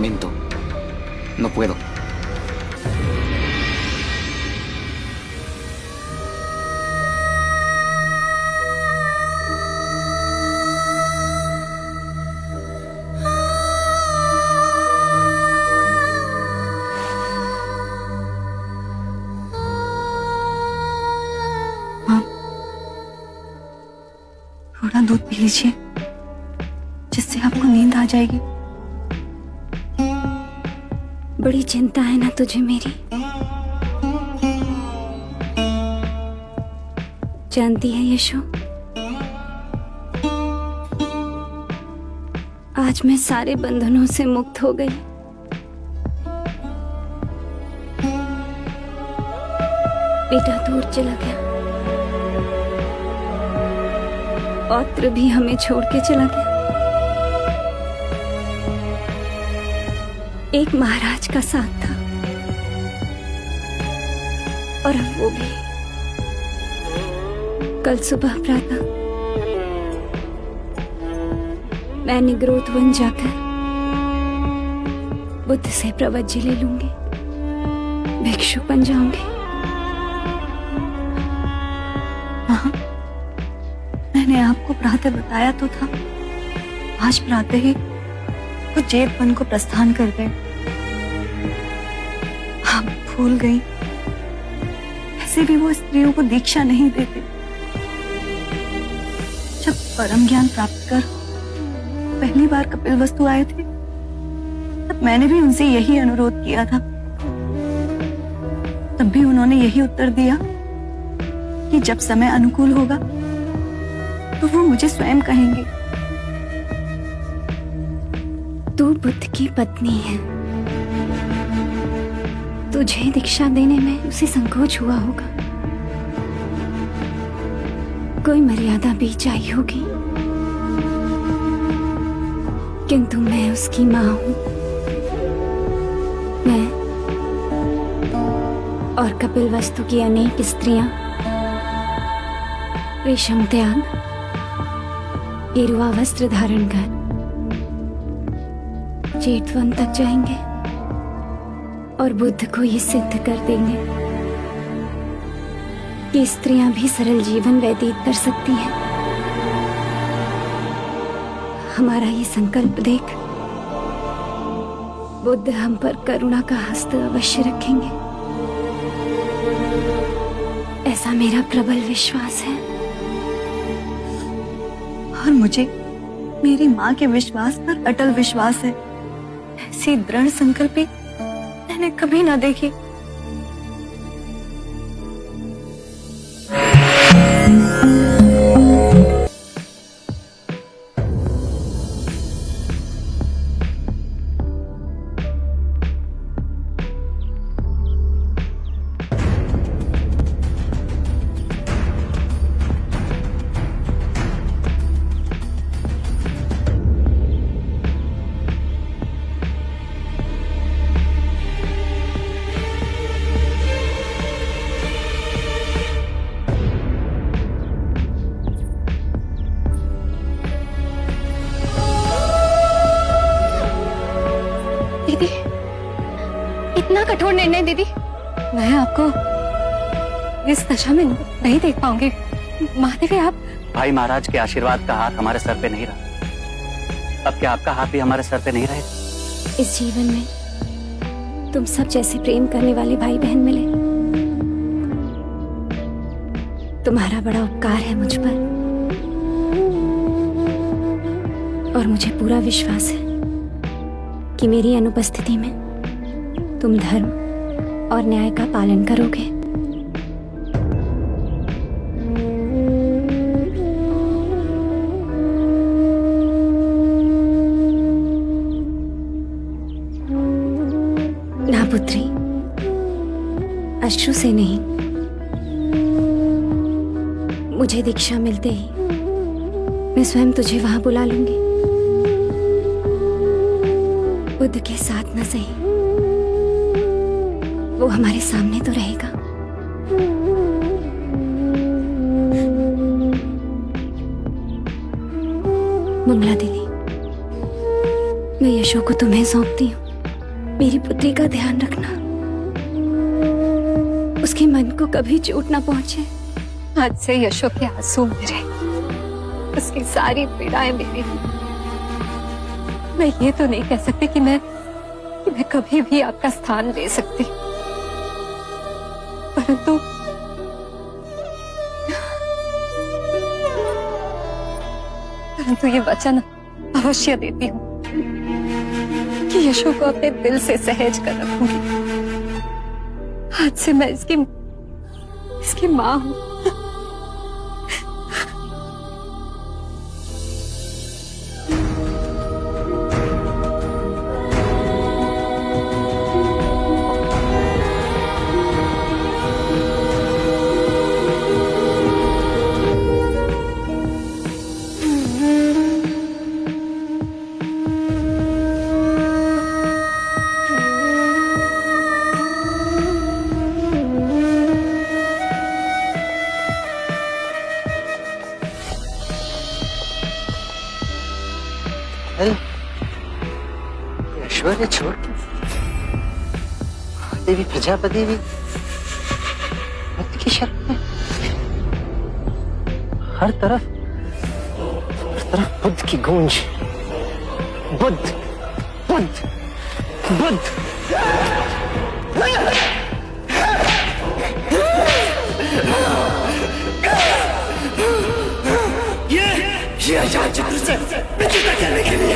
momento. No puedo. थोड़ा दूध P लीजिए, जिससे आपको नींद आ जाएगी। बड़ी चिंता है ना तुझे मेरी? जानती है यशो, आज मैं सारे बंधनों से मुक्त हो गई। बेटा दूर चला गया, पौत्र भी हमें छोड़ के चला गया। एक महाराज का साथ था, और अब वो भी। कल सुबह प्रातः मैं निग्रोध वन जाकर बुद्ध से प्रवज्य ले लूंगी, भिक्षु बन जाऊंगी। मैंने आपको प्रातः बताया तो था, आज प्रातः ही वो जेठ वन को प्रस्थान कर गए। आप भूल गई, ऐसे भी वो स्त्रियों को दीक्षा नहीं देते। जब परम ज्ञान प्राप्त कर पहली बार कपिलवस्तु आए थे, तब मैंने भी उनसे यही अनुरोध किया था। तब भी उन्होंने यही उत्तर दिया कि जब समय अनुकूल होगा तो वो मुझे स्वयं कहेंगे। तू बुद्ध की पत्नी है, तुझे दीक्षा देने में उसे संकोच हुआ होगा, कोई मर्यादा बीच आई होगी। किंतु मैं उसकी मां हूं। मैं और कपिलवस्तु की अनेक स्त्रियां रेशम त्याग, गेरुआ वस्त्र धारण कर जेठवन तक जाएंगे और बुद्ध को ये सिद्ध कर देंगे कि स्त्रियां भी सरल जीवन व्यतीत कर सकती हैं। हमारा ये संकल्प देख बुद्ध हम पर करुणा का हस्त अवश्य रखेंगे, ऐसा मेरा प्रबल विश्वास है। और मुझे मेरी माँ के विश्वास पर अटल विश्वास है। ऐसी दृढ़ संकल्पी मैंने कभी ना देखी। दीदी, इतना कठोर निर्णय दीदी। मैं आपको इस दशा में नहीं देख पाऊंगी। महादेवी, आप भाई महाराज के आशीर्वाद का हाथ हमारे सर पे नहीं रहा, अब क्या आपका हाथ भी हमारे सर पे नहीं रहेगा? इस जीवन में तुम सब जैसे प्रेम करने वाले भाई बहन मिले, तुम्हारा बड़ा उपकार है मुझ पर। और मुझे पूरा विश्वास है कि मेरी अनुपस्थिति में तुम धर्म और न्याय का पालन करोगे। ना पुत्री, अश्रु से नहीं, मुझे दीक्षा मिलते ही मैं स्वयं तुझे वहां बुला लूंगी। बुद्ध के साथ न सही, वो हमारे सामने तो रहेगा। मंगला दीदी, मैं यशो को तुम्हें सौंपती हूँ। मेरी पुत्री का ध्यान रखना, उसके मन को कभी चोट ना पहुंचे। आज से यशो के आंसू मेरे, उसकी सारी पीड़ाएं मेरी। मैं ये तो नहीं कह सकती कि मैं कभी भी आपका स्थान ले सकती, परंतु ये वचन अवश्य देती हूँ कि यशो को अपने दिल से सहेज कर रखूंगी। आज से मैं इसकी माँ हूँ। ऐश्वर्य छोड़ के देवी प्रजापति भी भक्त की शरण में। हर तरफ बुद्ध की गूंज। बुद्ध बुद्ध बुद्ध। ये अजात शत्रु से मित्रता करने के लिए,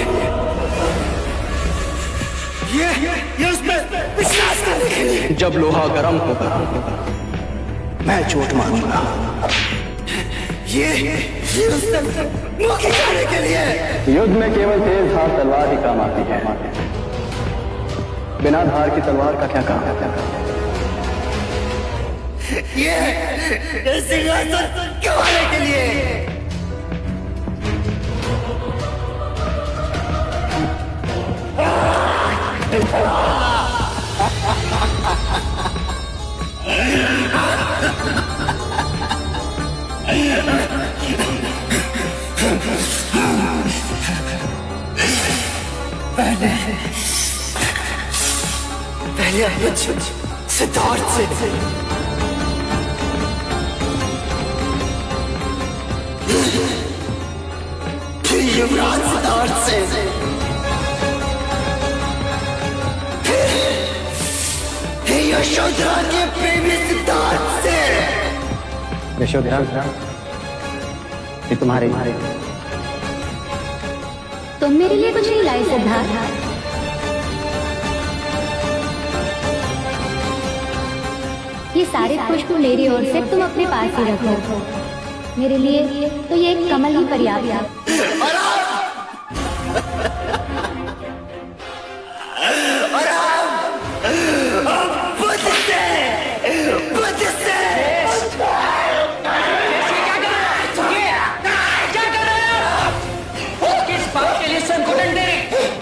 ये उसमें विश्वास करने के लिए। जब लोहा गर्म होगा मैं चोट मारूंगा। ये उससे मुक्ति करने के लिए। युद्ध में केवल तेज धार तलवार ही काम आती है, बिना धार की तलवार का क्या काम है? ये सिंहासन गंवाने के लिए। पहले सिद्धार्थ से, फिर युवराज सिद्धार्थ से, फिर यशोधरा के प्रेमी सिद्धार्थ से। यशोधरा ये तुम्हारे तुम मेरे लिए कुछ नहीं लाई सिद्धार्थ। ये सारे खुशबू मेरी ओर से तुम अपने पास ही रखो। मेरे लिए तो ये एक कमल ही पर्याप्त है।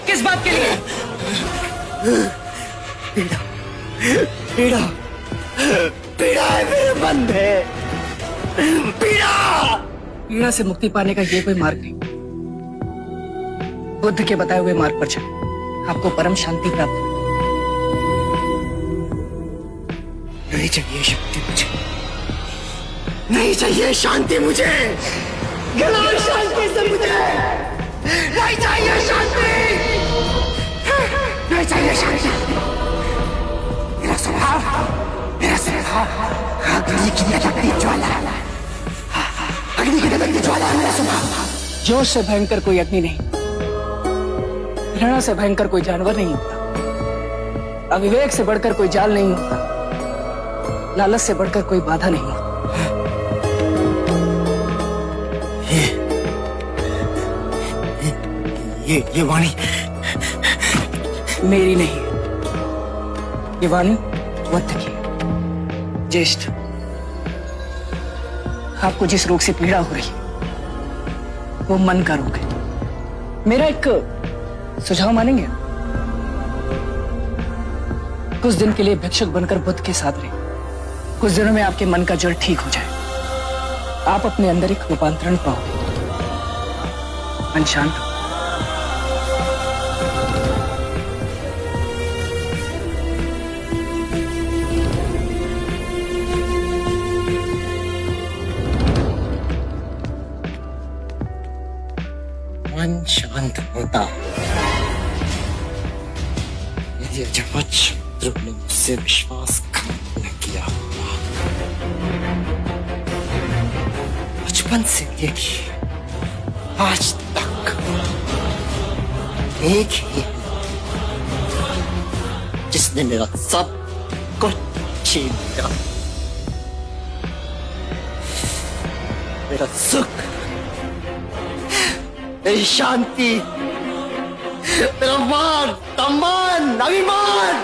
किस बात के लिए? पीड़ा पीड़ा है मेरे मन में। पीड़ा से मुक्ति पाने का ये कोई मार्ग नहीं। बुद्ध के बताए हुए मार्ग पर चले, आपको परम शांति प्राप्त हो। नहीं चाहिए शक्ति मुझे, नहीं चाहिए शांति मुझे, शांति से मुझे नहीं चाहिए शांति, नहीं चाहिए शांति। मेरा स्वभाव अग्नि की लटकती ज्वाला, अग्नि की लटकती ज्वाला है मेरा स्वभाव। जोश से भयंकर कोई अग्नि नहीं, घृणा से भयंकर कोई जानवर नहीं होता, अविवेक से बढ़कर कोई जाल नहीं होता, लालच से बढ़कर कोई बाधा नहीं होता। ये वाणी मेरी नहीं, ये वाणी वत्थ की। ज्येष्ठ, आपको जिस रोग से पीड़ा हो रही वो मन का रोग है। मेरा एक सुझाव मानेंगे? कुछ दिन के लिए भिक्षुक बनकर बुद्ध के साथ रहे, कुछ दिनों में आपके मन का जड़ ठीक हो जाए, आप अपने अंदर एक रूपांतरण पाओगे। मन शांत हो। ये जब शत्रु ने मुझसे विश्वासघात न किया होगा। बचपन से लेके आज तक एक ही जिसने मेरा सब कुछ छीन लिया, मेरा सुख, मेरी शांति, मेरा मान सम्मान अभिमान,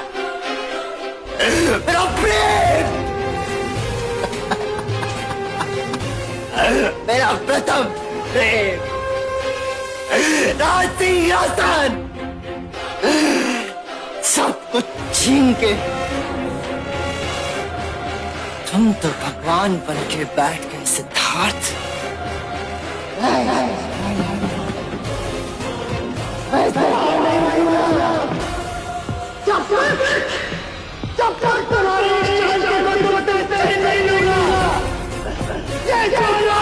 मेरा प्रेम, मेरा प्रथम प्रेम, राजसिंहासन, सब कुछ छीन के तुम तो भगवान बन के बैठ गए सिद्धार्थ। जब तक तुम्हारी नहीं लूंगा, ये जाना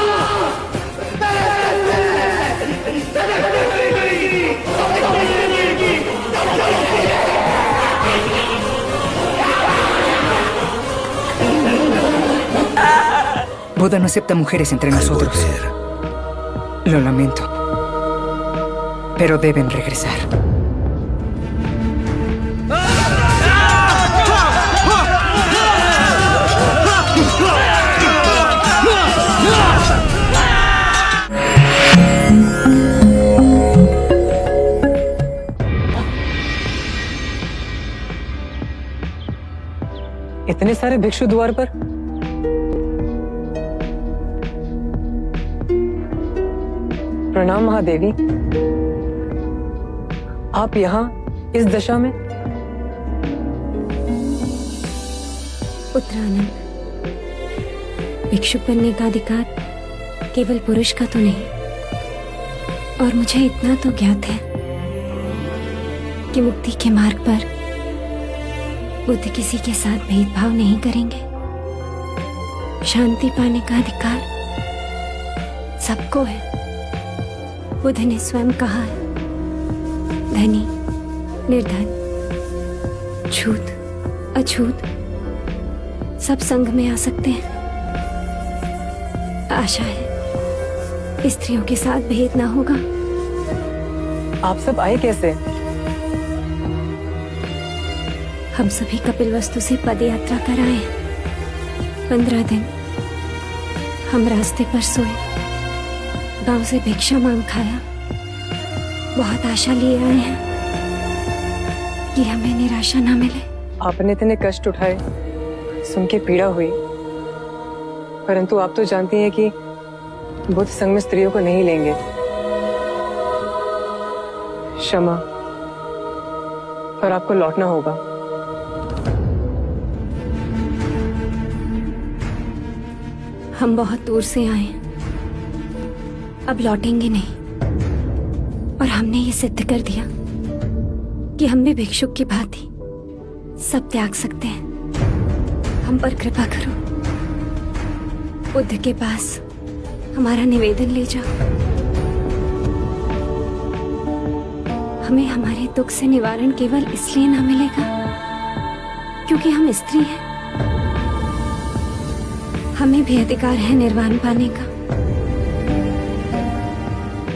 Boda no acepta mujeres entre nosotros. Lo lamento. Pero deben regresar. इतने सारे भिक्षु द्वार पर? प्रणाम महादेवी। आप यहाँ इस दशा में? उत्तरानंद, भिक्षु बनने का अधिकार केवल पुरुष का तो नहीं, और मुझे इतना तो ज्ञात है कि मुक्ति के मार्ग पर बुद्ध किसी के साथ भेदभाव नहीं करेंगे। शांति पाने का अधिकार सबको है। बुद्ध ने स्वयं कहा है, धनी, निर्धन, छूत, अछूत सब संग में आ सकते हैं। आशा है स्त्रियों के साथ भेद ना होगा। आप सब आए कैसे? हम सभी कपिलवस्तु से पद यात्रा कर आए हैं। 15 दिन हम रास्ते पर सोए, गांव से भिक्षा मांग खाया, बहुत आशा लिए आए हैं कि हमें निराशा ना मिले। आपने इतने कष्ट उठाए, सुन के पीड़ा हुई, परंतु आप तो जानती हैं कि बुद्ध संग में स्त्रियों को नहीं लेंगे। क्षमा, पर आपको लौटना होगा। हम बहुत दूर से आए हैं, अब लौटेंगे नहीं। और हमने ये सिद्ध कर दिया कि हम भी भिक्षुक की भांति सब त्याग सकते हैं। हम पर कृपा करो, बुद्ध के पास हमारा निवेदन ले जाओ। हमें हमारे दुख से निवारण केवल इसलिए ना मिलेगा क्योंकि हम स्त्री हैं। हमें भी अधिकार है निर्वाण पाने का।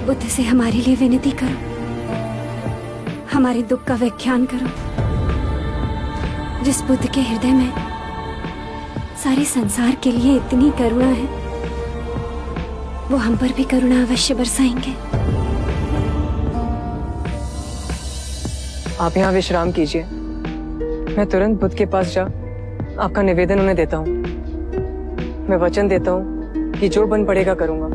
बुद्ध से हमारे लिए विनती करो, हमारे दुख का व्याख्यान करो। जिस बुद्ध के हृदय में सारे संसार के लिए इतनी करुणा है, वो हम पर भी करुणा अवश्य बरसाएंगे। आप यहाँ विश्राम कीजिए, मैं तुरंत बुद्ध के पास जा आपका निवेदन उन्हें देता हूँ। मैं वचन देता हूँ कि जो बन पड़ेगा करूंगा।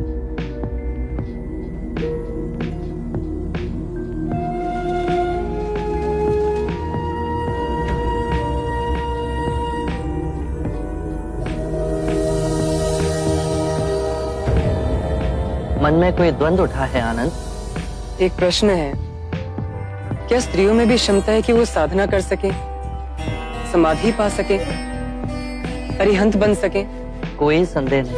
मन में कोई द्वंद्व उठा है आनंद? एक प्रश्न है, क्या स्त्रियों में भी क्षमता है कि वो साधना कर सके, समाधि पा सके, अरिहंत बन सके? कोई संदेह नहीं,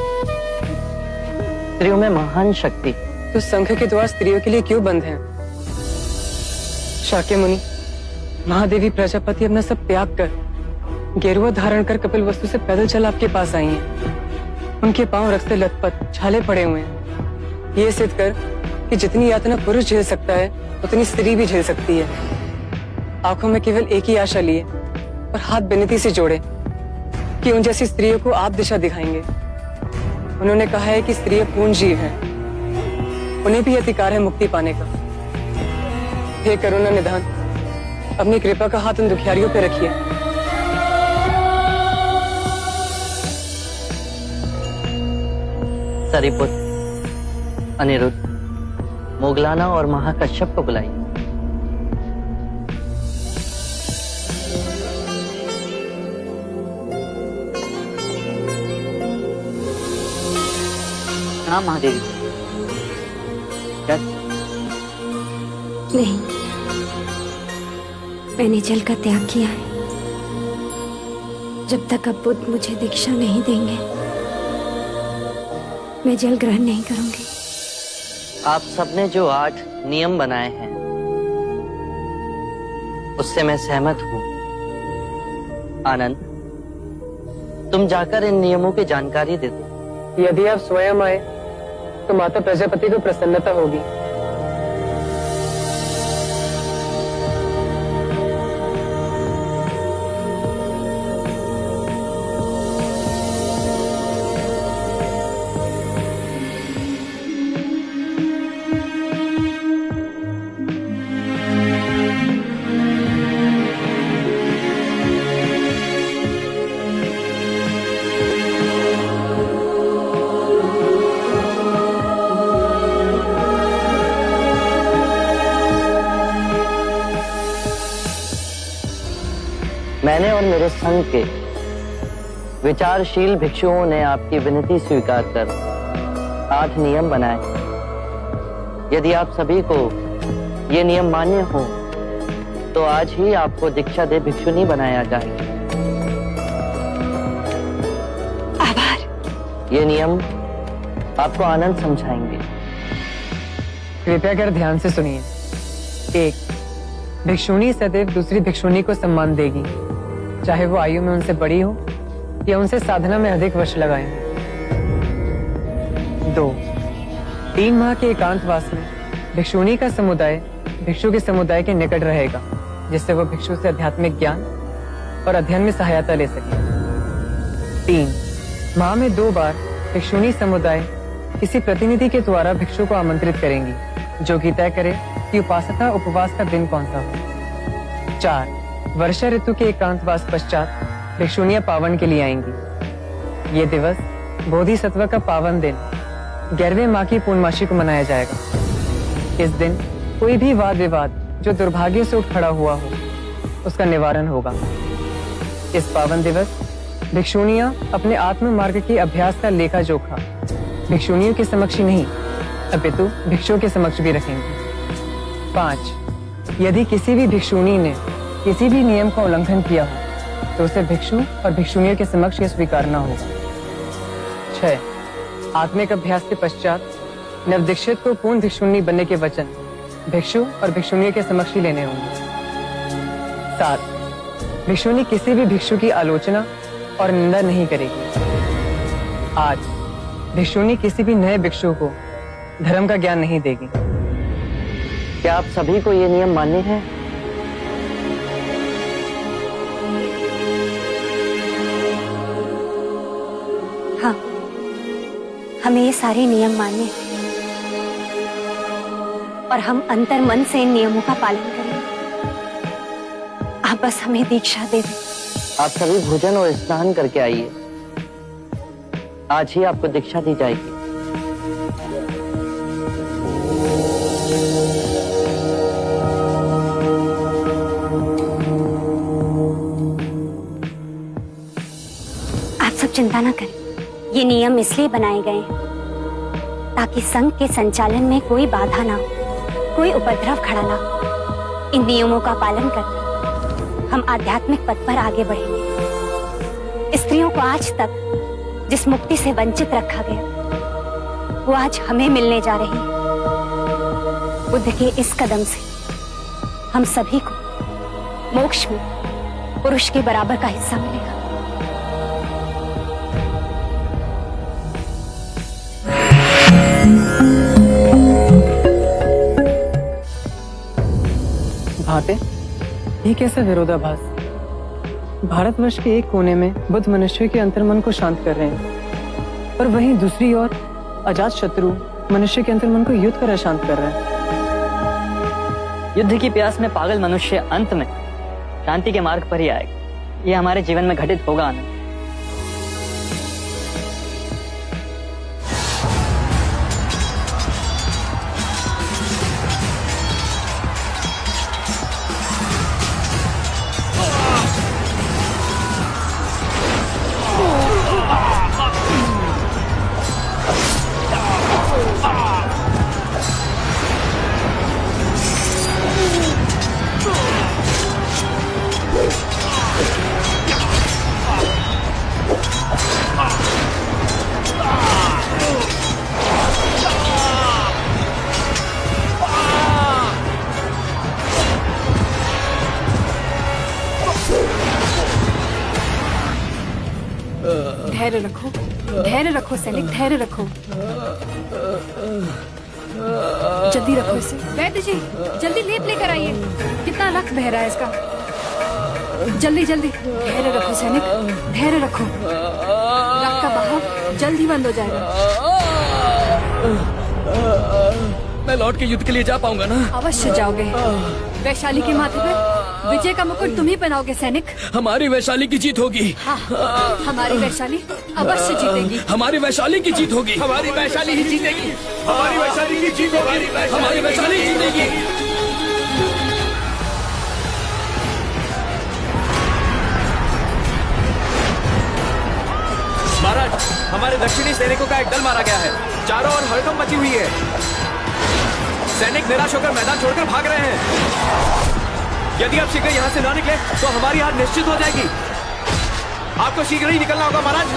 स्त्रियों में महान शक्ति। तो संघ के द्वार स्त्रियों के लिए क्यों बंद हैं? शाक्य मुनि, महादेवी प्रजापति अपना सब त्याग कर गेरुआ धारण कर कपिल वस्तु से पैदल चल आपके पास आई हैं। उनके पांव रक्त से लथपथ छाले पड़े हुए हैं, ये सिद्ध कर कि जितनी यातना पुरुष झेल सकता है उतनी स्त्री भी झेल सकती है। आंखों में केवल एक ही आशा लिए और हाथ विनती से जोड़े कि उन जैसी स्त्रियों को आप दिशा दिखाएंगे। उन्होंने कहा है कि स्त्रियां पूर्ण जीव हैं, उन्हें भी अधिकार है मुक्ति पाने का। हे करुणा निधान, अपनी कृपा का हाथ उन दुखियारियों पे रखिए। सरिपुत्र, अनिरुद्ध, मोगलाना और महाकश्यप को बुलाइए। हाँ महादेवी। क्या? नहीं, मैंने जल का त्याग किया है। जब तक अब बुद्ध मुझे दीक्षा नहीं देंगे, मैं जल ग्रहण नहीं करूंगी। आप सबने जो 8 नियम बनाए हैं उससे मैं सहमत हूं। आनंद, तुम जाकर इन नियमों की जानकारी दे दो। यदि आप स्वयं आए तो माता प्रजापति को प्रसन्नता होगी। मैंने और मेरे संघ के विचारशील भिक्षुओं ने आपकी विनती स्वीकार कर 8 नियम बनाए। यदि आप सभी को ये नियम मान्य हो तो आज ही आपको दीक्षा दे भिक्षुनी बनाया जाए। आभार। ये नियम आपको आनंद समझाएंगे। कृपया कर ध्यान से सुनिए। 1, भिक्षुणी सदैव दूसरी भिक्षुणी को सम्मान देगी, चाहे वो आयु में उनसे बड़ी हो या उनसे साधना में अधिक वर्ष लगाए। 2, 3 माह के एकांतवास में भिक्षुणी का समुदाय भिक्षु के समुदाय के निकट रहेगा, जिससे वो भिक्षु से आध्यात्मिक ज्ञान और अध्ययन में सहायता ले सके। 3, माह में 2 बार भिक्षुणी समुदाय किसी प्रतिनिधि के द्वारा भिक्षु को आमंत्रित करेंगी, जो कि तय करे कि उपासना उपवास का दिन कौन सा हो। 4, वर्षा ऋतु के एकांतवास पश्चात भिक्षुणियां पावन के लिए आएंगी। ये दिवस बोधिसत्व का पावन दिन 11वें माह की पूर्णमासी को मनाया जाएगा। इस दिन कोई भी वाद विवाद जो दुर्भाग्य से उठ खड़ा हुआ हो, उसका निवारण होगा। इस पावन दिवस भिक्षुणियां अपने आत्म मार्ग के अभ्यास का लेखा जोखा भिक्षुणियों के समक्ष ही नहीं अपितु भिक्षुओं के समक्ष भी रखेंगे। 5, यदि किसी भी भिक्षुणी ने किसी भी नियम का उल्लंघन किया हो तो उसे भिक्षु और भिक्षुणियों के समक्ष यह स्वीकारना होगा। 6, आत्मिक अभ्यास के पश्चात नवदीक्षित को पूर्ण भिक्षुणी बनने के वचन भिक्षु और भिक्षुणियों के समक्ष ही लेने होंगे। 7, भिक्षुणी किसी भी भिक्षु की आलोचना और निंदा नहीं करेगी। 8, भिक्षुणी किसी भी नए भिक्षु को धर्म का ज्ञान नहीं देगी। क्या आप सभी को ये नियम मान्य हैं? हाँ, हमें ये सारे नियम मान्य हैं और हम अंतर मन से इन नियमों का पालन करेंगे। आप बस हमें दीक्षा दे दें। आप सभी भोजन और स्नान करके आइए। आज ही आपको दीक्षा दी जाएगी। आप सब चिंता न करें। ये नियम इसलिए बनाए गए हैं ताकि संघ के संचालन में कोई बाधा ना हो, कोई उपद्रव खड़ा ना हो। इन नियमों का पालन करके हम आध्यात्मिक पथ पर आगे बढ़ेंगे। स्त्रियों को आज तक जिस मुक्ति से वंचित रखा गया, वो आज हमें मिलने जा रही है। बुद्ध के इस कदम से हम सभी को मोक्ष में पुरुष के बराबर का हिस्सा मिलेगा। भाते, ये कैसा विरोधाभास? भारतवर्ष के एक कोने में बुद्ध मनुष्य के अंतर्मन को शांत कर रहे हैं, पर वहीं दूसरी ओर अजात शत्रु मनुष्य के अंतर्मन को युद्ध कर अशांत कर रहा है। युद्ध की प्यास में पागल मनुष्य अंत में शांति के मार्ग पर ही आएगा। ये हमारे जीवन में घटित होगा आनंद। धैर्य रखो सैनिक, धैर्य रखो। जल्दी रखो इसे। वैद्य जी, जल्दी लेप लेकर आइए। कितना रक्त बह रहा है इसका। जल्दी जल्दी। धैर्य रखो सैनिक, धैर्य रखो। रक्त का बहाव जल्द ही बंद हो जाएगा। मैं लौट के युद्ध के लिए जा पाऊंगा ना? अवश्य जाओगे। वैशाली के माथे पर विजय का मुकुट तुम ही पहनाओगे सैनिक। हमारी वैशाली की जीत होगी। हाँ, हमारी वैशाली अवश्य जीतेगी। हमारी वैशाली की जीत होगी। हमारी वैशाली ही जीतेगी। हमारी वैशाली की जीत होगी। हमारी वैशाली जीतेगी। महाराज, हमारे दक्षिणी सैनिकों का एक दल मारा गया है। चारों ओर हड़कंप मची हुई है। सैनिक निराश होकर मैदान छोड़कर भाग रहे हैं। यदि आप शीघ्र यहाँ से न निकले तो हमारी हार निश्चित हो जाएगी। आपको शीघ्र ही निकलना होगा महाराज।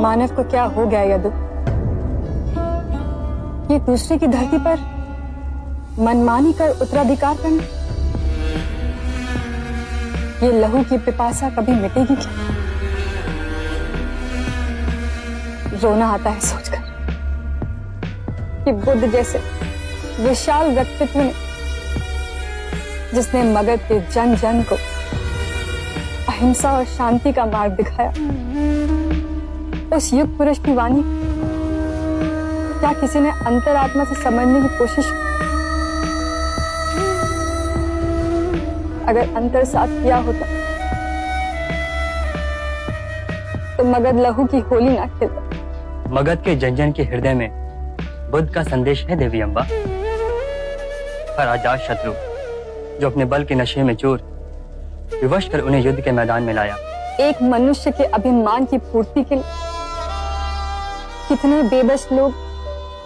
मानव को क्या हो गया यदु? ये दूसरे की धरती पर मनमानी कर उत्तराधिकार करना, ये लहू की पिपासा कभी मिटेगी क्या? रोना आता है सोचकर कि बुद्ध जैसे विशाल व्यक्तित्व ने, जिसने मगध के जन जन को अहिंसा और शांति का मार्ग दिखाया, उस युग पुरुष की वाणी क्या किसी ने अंतरात्मा से समझने की कोशिश की? अगर अंतर साथ किया होता तो मगध लहू की होली ना खेलता। मगध के जन जन के हृदय में बुद्ध का संदेश है देवी अम्बा। पर अजात शत्रु जो अपने बल के नशे में चूर, विवश कर उन्हें युद्ध के मैदान में लाया। एक मनुष्य के अभिमान की पूर्ति के लिए कितने बेबस लोग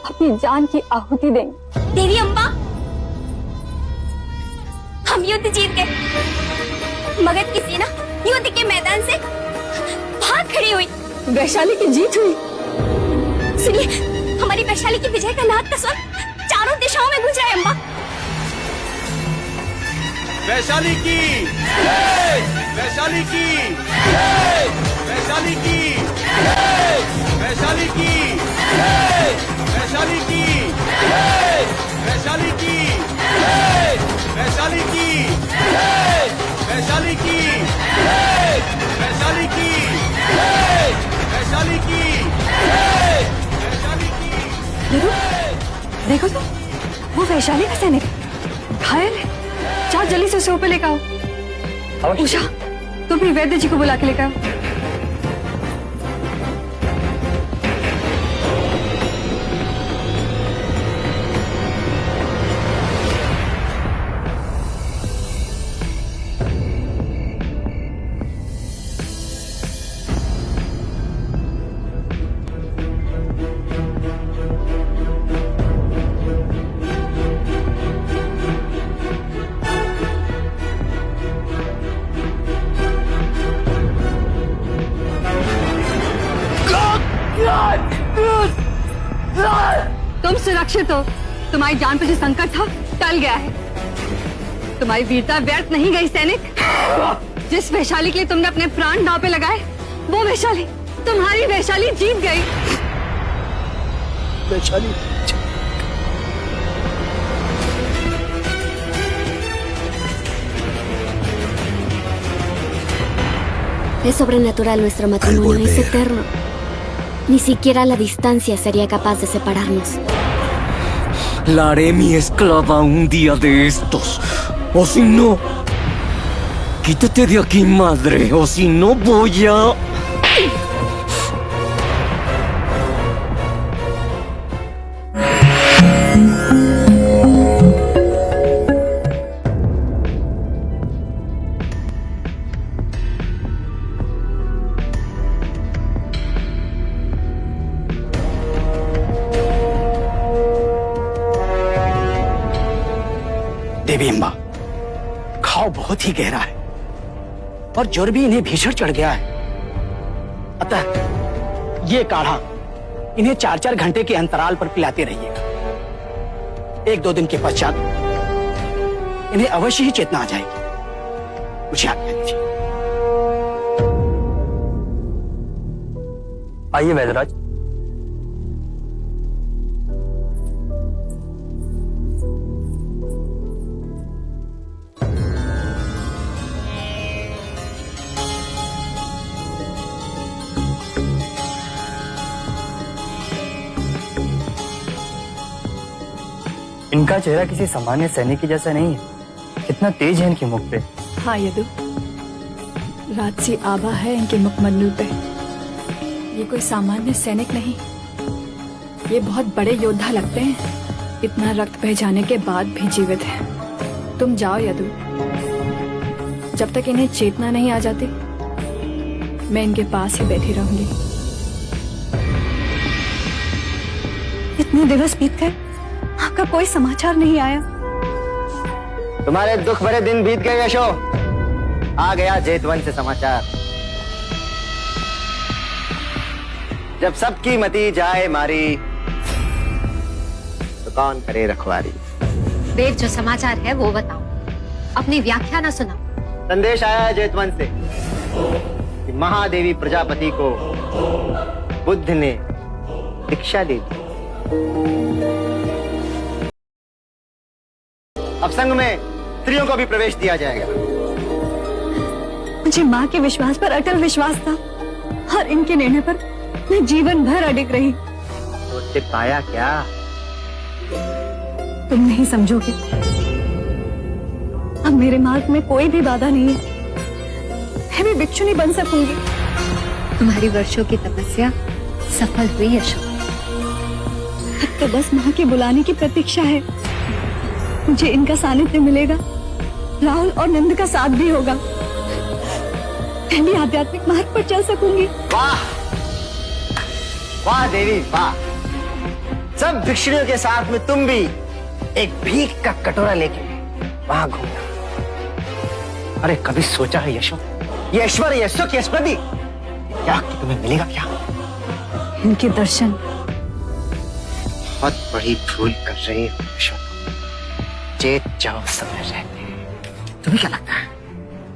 अपनी जान की आहुति देंगे। देवी अम्बा, हम युद्ध जीत गए। मगध की सेना युद्ध के मैदान से भाग खड़ी हुई। वैशाली की जीत हुई। सुनिए, हमारी वैशाली की विजय का नाद का स्वर चारों दिशाओं में गूंज रहा है अम्बा। वैशाली की, वैशाली की, वैशाली की, वैशाली की, वैशाली की, वैशाली की, वैशाली की, वैशाली की, वैशाली की, वैशाली की, देखो तो, वो वैशाली का सैनिक घायल है। जाओ जल्दी से उसे ऊपर लेकर आओ। उषा, तुम भी वैद्य जी को बुला के लेकर आओ। तुम सुरक्षित हो। तुम्हारी जान पर जो संकट था टल गया है। तुम्हारी वीरता व्यर्थ नहीं गई सैनिक। जिस वैशाली के लिए तुमने अपने प्राण दांव पे लगाए, वो वैशाली, तुम्हारी वैशाली जीत गई। Vaishali, Es sobrenatural nuestro matrimonio, es eterno. Ni siquiera la distancia sería capaz de separarnos. La haré mi esclava un día de estos. O si no... Quítate de aquí, madre, o si no voy a... देवी अम्बा, घाव बहुत ही गहरा है और ज्वर भी इन्हें भीषण चढ़ गया है। अतः ये काढ़ा इन्हें 4-4 घंटे के अंतराल पर पिलाते रहिएगा। 1-2 दिन के पश्चात इन्हें अवश्य ही चेतना आ जाएगी। मुझे आज्ञा दीजिए। आइए वैद्यराज। इनका चेहरा किसी सामान्य सैनिक की जैसा नहीं है। कितना तेज है इनके मुख पे। हाँ यदु, राजसी आभा है इनके मुखमंडल पे। ये कोई सामान्य सैनिक नहीं, ये बहुत बड़े योद्धा लगते हैं। इतना रक्त बह जाने के बाद भी जीवित हैं। तुम जाओ यदु, जब तक इन्हें चेतना नहीं आ जाती मैं इनके पास ही बैठी रहूंगी। इतने दिवस बीत गए, आपका कोई समाचार नहीं आया। तुम्हारे दुख भरे दिन बीत गए यशो। आ गया जेतवन से समाचार। जब सबकी मती जाए मारी तो कौन करे रखवारी। वेद जो समाचार है वो बताओ, अपनी व्याख्या ना सुनाओ। संदेश आया है जेतवन से कि महादेवी प्रजापति को बुद्ध ने दीक्षा दे दी। अब संघ में स्त्रियों को भी प्रवेश दिया जाएगा। मुझे माँ के विश्वास पर अटल विश्वास था और इनके निर्णय पर मैं जीवन भर अडिग रही। तो उससे पाया क्या? तुम नहीं समझोगे। अब मेरे मार्ग में कोई भी बाधा नहीं है। मैं भी भिक्षुनी बन सकूंगी। तुम्हारी वर्षों की तपस्या सफल हुई यशो। अब तो बस माँ के बुलाने की प्रतीक्षा है। मुझे इनका सानिध्य मिलेगा, राहुल और नंद का साथ भी होगा। मैं भी आध्यात्मिक मार्ग पर चल सकूंगी। वाह वाह देवी वाह। सब भिक्षुणियों के साथ में तुम भी एक भीख का कटोरा लेके वहां घूमना। अरे कभी सोचा है यशो, ये ऐश्वर्य, ये सुख, ये स्मृति क्या कि तुम्हें मिलेगा क्या? इनके दर्शन। बहुत बड़ी भूल कर रही हो यशो। चेत जाओ समय रहते। तुम्हें क्या लगता है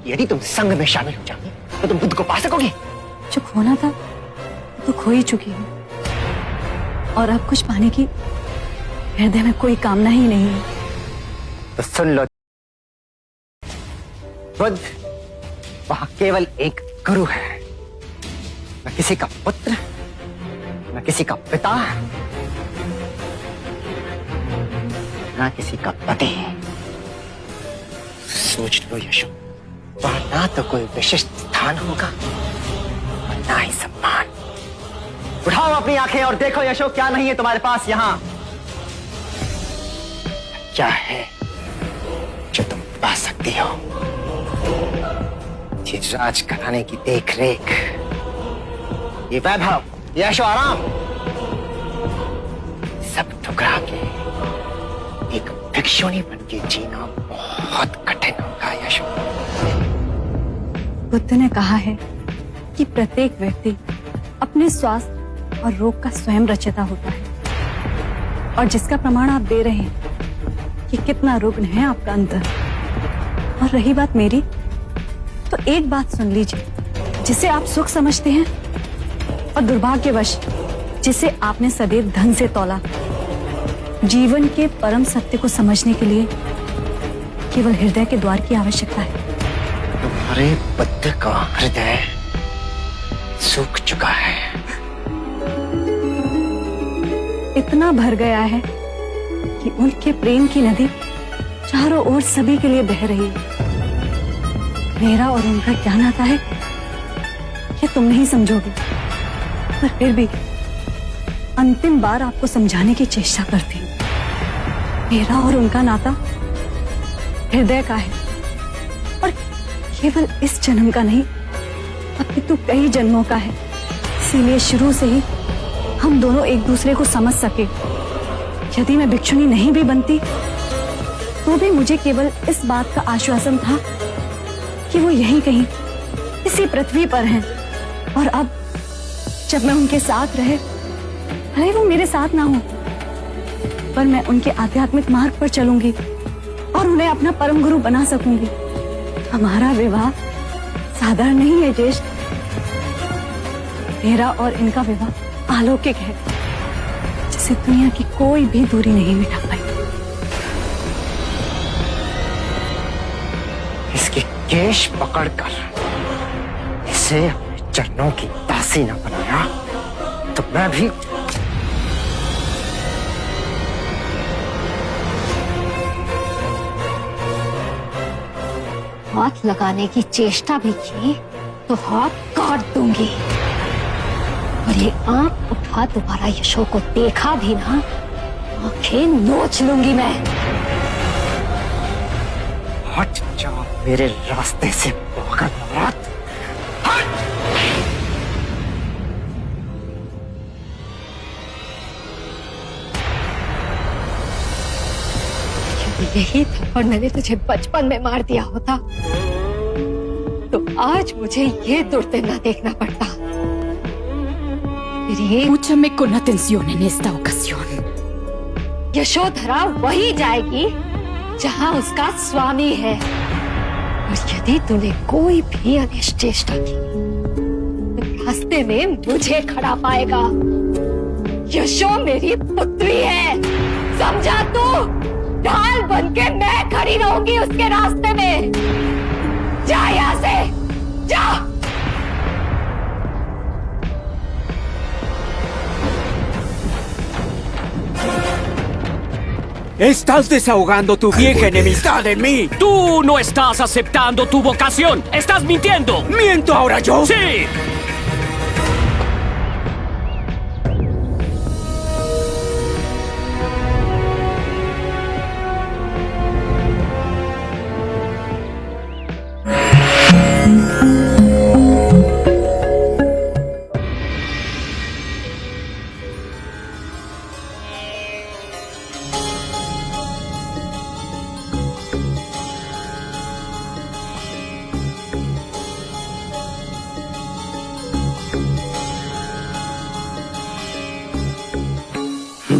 यदि तुम संघ में शामिल हो जाओगे तो तुम बुद्ध को पा सकोगे? जो खोना था तो खो ही चुकी हूँ और अब कुछ पाने की हृदय में कोई कामना ही नहीं है। तो सुन लो, बुद्ध वहां केवल एक गुरु है, न किसी का पुत्र, न किसी का पिता, ना किसी का पति। सोच लो यशो, वहां ना तो कोई विशिष्ट स्थान होगा और ना ही सम्मान। उठाओ अपनी आंखें और देखो यशो, क्या नहीं है तुम्हारे पास यहाँ। क्या है जो तुम पा सकती हो? ये राज घराने की देख रेख, ये वैभव, ये ऐशो आराम, सब ठुकरा के एक भिक्षुणी बन के जीना बहुत कठिन होगा यशो। बुद्ध ने कहा है कि प्रत्येक व्यक्ति अपने स्वास्थ्य और रोग का स्वयं रचयिता होता है, और जिसका प्रमाण आप दे रहे हैं कि कितना रुग्ण है आपका अंतर। और रही बात मेरी, तो एक बात सुन लीजिए, जिसे आप सुख समझते हैं और दुर्भाग्यवश जिसे आपने सदैव धन से तौला, जीवन के परम सत्य को समझने के लिए केवल हृदय के द्वार की आवश्यकता है। तुम्हारे बुद्ध का हृदय सूख चुका है, इतना भर गया है कि उनके प्रेम की नदी चारों ओर सभी के लिए बह रही है। मेरा और उनका क्या नाता है ये तुम नहीं समझोगे, पर फिर भी अंतिम बार आपको समझाने की चेष्टा करती हूँ। मेरा और उनका नाता हृदय का है, और केवल इस जन्म का नहीं, अपितु कई जन्मों का है। इसीलिए शुरू से ही हम दोनों एक दूसरे को समझ सके। यदि मैं भिक्षुणी नहीं भी बनती तो भी मुझे केवल इस बात का आश्वासन था कि वो यहीं कहीं इसी पृथ्वी पर हैं। और अब जब मैं उनके साथ रहे, भले वो मेरे साथ ना हो, पर मैं उनके आध्यात्मिक मार्ग पर चलूंगी और उन्हें अपना परम गुरु बना सकूंगी। हमारा विवाह साधारण नहीं है ज्येष्ठ, मेरा और इनका विवाह अलौकिक है, जिसे दुनिया की कोई भी दूरी नहीं मिटा पाई। इसके केश पकड़कर इसे अपने चरणों की दासी न बनाया तो मैं भी हाथ लगाने की चेष्टा भी की तो हाथ काट दूंगी। और ये आंख उठा दोबारा यशो को देखा भी ना, आंखें नोच लूंगी मैं। हट जाओ मेरे रास्ते से पागल औरत। यही थप्पड़ मैंने तुझे बचपन में मार दिया होता तो आज मुझे ये दुर्दिन देखना पड़ता। Escúchame con atención en esta ocasión. Yashodhara वही जाएगी जहां उसका स्वामी है, और यदि तूने कोई भी अनिष्ट चेष्टा की तो रास्ते में मुझे खड़ा पाएगा। यशो मेरी पुत्री है, समझा तू? ढाल बन के मैं खड़ी रहूंगी उसके रास्ते में। जा यहाँ से, जा। Estás desahogando tu vieja enemistad en mí. Tú no estás aceptando tu vocación. Estás mintiendo. ¿Miento ahora yo? Sí.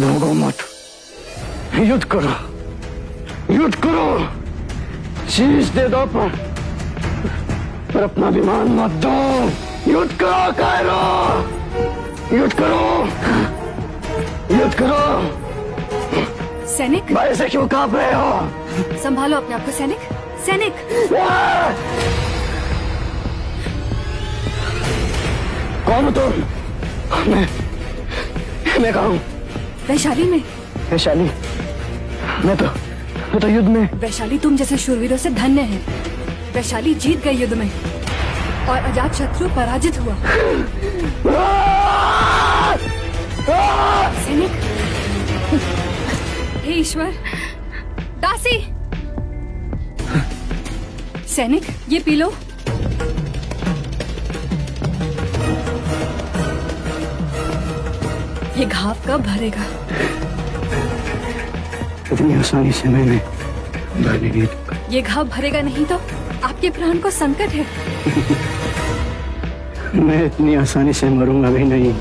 भागो मत, युद्ध करो, युद्ध करो, शीश दे दो पर अपना विमान मत दो। युद्ध करो कायरो, युद्ध करो, युद्ध करो। सैनिक, भाई से क्यों कांप रहे हो? संभालो अपने आप को सैनिक। सैनिक, कौन हो तुम? मैं कहा हूँ वैशाली में। वैशाली, मैं तो युद्ध में। वैशाली तुम जैसे शूरवीरों से धन्य है। वैशाली जीत गई युद्ध में और अजात शत्रु पराजित हुआ। सैनिक, हे ईश्वर, दासी, सैनिक ये पी लो। ये घाव कब भरेगा? इतनी आसानी से मैंने भरने नहीं। ये घाव भरेगा नहीं तो आपके प्राण को संकट है। मैं इतनी आसानी से मरूंगा भी नहीं।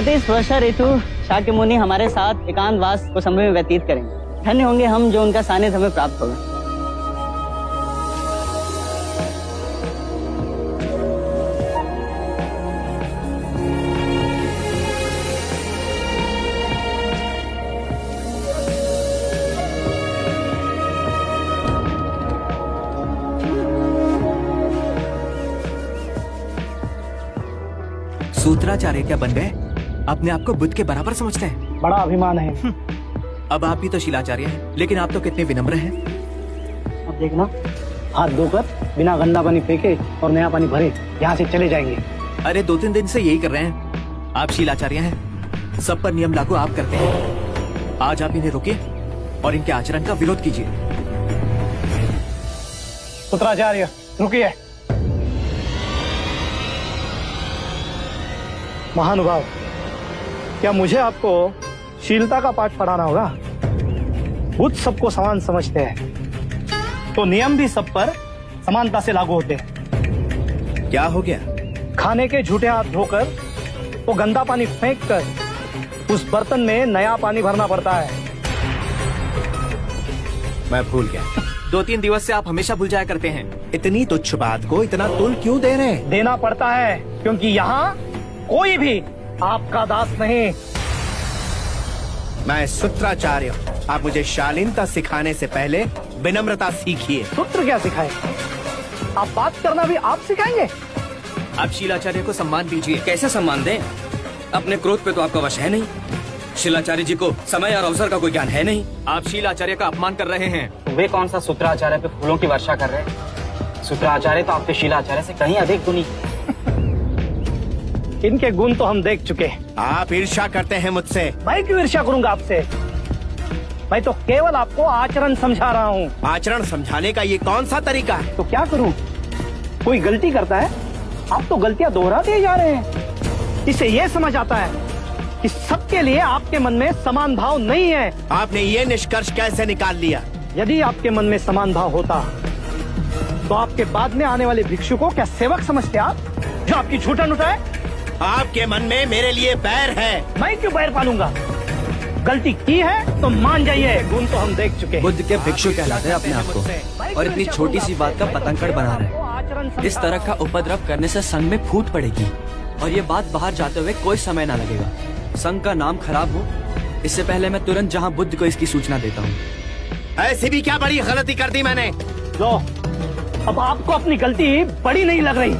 इस वर्षा ऋतु शाक्य मुनि हमारे साथ एकांतवास को समय में व्यतीत करेंगे। धन्य होंगे हम जो उनका सानिध्य हमें प्राप्त होगा। सूत्राचार्य क्या बन गए? अपने आप को बुद्ध के बराबर समझते हैं। बड़ा अभिमान है। अब आप भी तो शिलाचार्य हैं, लेकिन आप तो कितने विनम्र हैं। अब देखना, हाथ धोकर बिना गंदा पानी फेंके और नया पानी भरे यहाँ से चले जाएंगे। अरे 2-3 दिन से यही कर रहे हैं। आप शिलाचार्य हैं, सब पर नियम लागू आप करते हैं। आज आप इन्हें रोकिए और इनके आचरण का विरोध कीजिए। सूत्राचार्य रुकिए। महानुभाव, क्या मुझे आपको शीलता का पाठ पढ़ाना होगा? बुद्ध सबको समान समझते हैं, तो नियम भी सब पर समानता से लागू होते हैं। क्या हो गया? खाने के झूठे हाथ धोकर वो गंदा पानी फेंककर उस बर्तन में नया पानी भरना पड़ता है। मैं भूल गया। 2-3 दिवस से आप हमेशा भूल जाया करते हैं। इतनी तुच्छ बात को इतना तुल क्यों दे रहे हैं? देना पड़ता है क्योंकि यहाँ कोई भी आपका दास नहीं। मैं सूत्राचार्य हूँ। आप मुझे शालीनता सिखाने से पहले विनम्रता सीखिए। सूत्र क्या सिखाए? आप बात करना भी आप सिखाएंगे? आप शिलाचार्य को सम्मान दीजिए। कैसे सम्मान दें? अपने क्रोध पे तो आपका वश है नहीं। शिलाचार्य जी को समय और अवसर का कोई ज्ञान है नहीं। आप शिलाचार्य का अपमान कर रहे हैं। वे कौन सा सूत्राचार्य पे फूलों की वर्षा कर रहे हैं? सूत्राचार्य तो आपके शिलाचार्य से कहीं अधिक गुणी। इनके गुण तो हम देख चुके। आप ईर्ष्या करते हैं मुझसे। मैं क्यों ईर्ष्या करूंगा आपसे? मैं तो केवल आपको आचरण समझा रहा हूँ। आचरण समझाने का ये कौन सा तरीका है? तो क्या करूँ? कोई गलती करता है, आप तो गलतियाँ दोहराते जा रहे हैं। इससे ये समझ आता है कि सबके लिए आपके मन में समान भाव नहीं है। आपने ये निष्कर्ष कैसे निकाल लिया? यदि आपके मन में समान भाव होता तो आपके बाद में आने वाले भिक्षु को क्या सेवक समझते आप, जो आपकी झूठन उठाए? आपके मन में मेरे लिए बैर है। मैं क्यों बैर पालूंगा? गलती की है तो मान जाइए। गुण तो हम देख चुके हैं। बुद्ध के भिक्षु कहलाते हैं अपने आप को, और इतनी छोटी सी बात का पतंगड़ बना रहे। इस तरह का उपद्रव करने से संघ में फूट पड़ेगी और ये बात बाहर जाते हुए कोई समय ना लगेगा। संघ का नाम खराब हो, इससे पहले मैं तुरंत जहाँ बुद्ध को इसकी सूचना देता हूँ। ऐसी भी क्या बड़ी गलती कर दी मैंने? लो, अब आपको अपनी गलती बड़ी नहीं लग रही।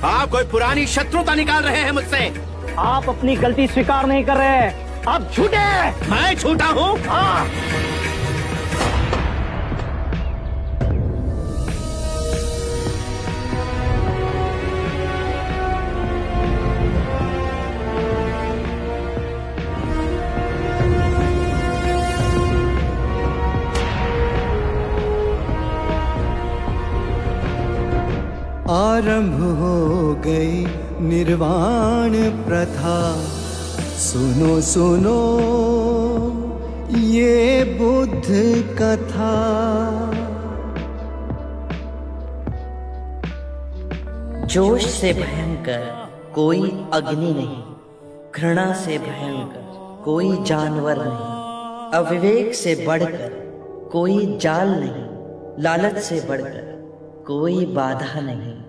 आप कोई पुरानी शत्रुता निकाल रहे हैं मुझसे। आप अपनी गलती स्वीकार नहीं कर रहे हैं, आप झूठे हैं। मैं झूठा हूँ? हाँ। आरंभ हो गई निर्वाण प्रथा, सुनो सुनो ये बुद्ध कथा। जोश से भयंकर कोई अग्नि नहीं, घृणा से भयंकर कोई जानवर नहीं, अविवेक से बढ़कर कोई जाल नहीं, लालच से बढ़कर कोई बाधा नहीं।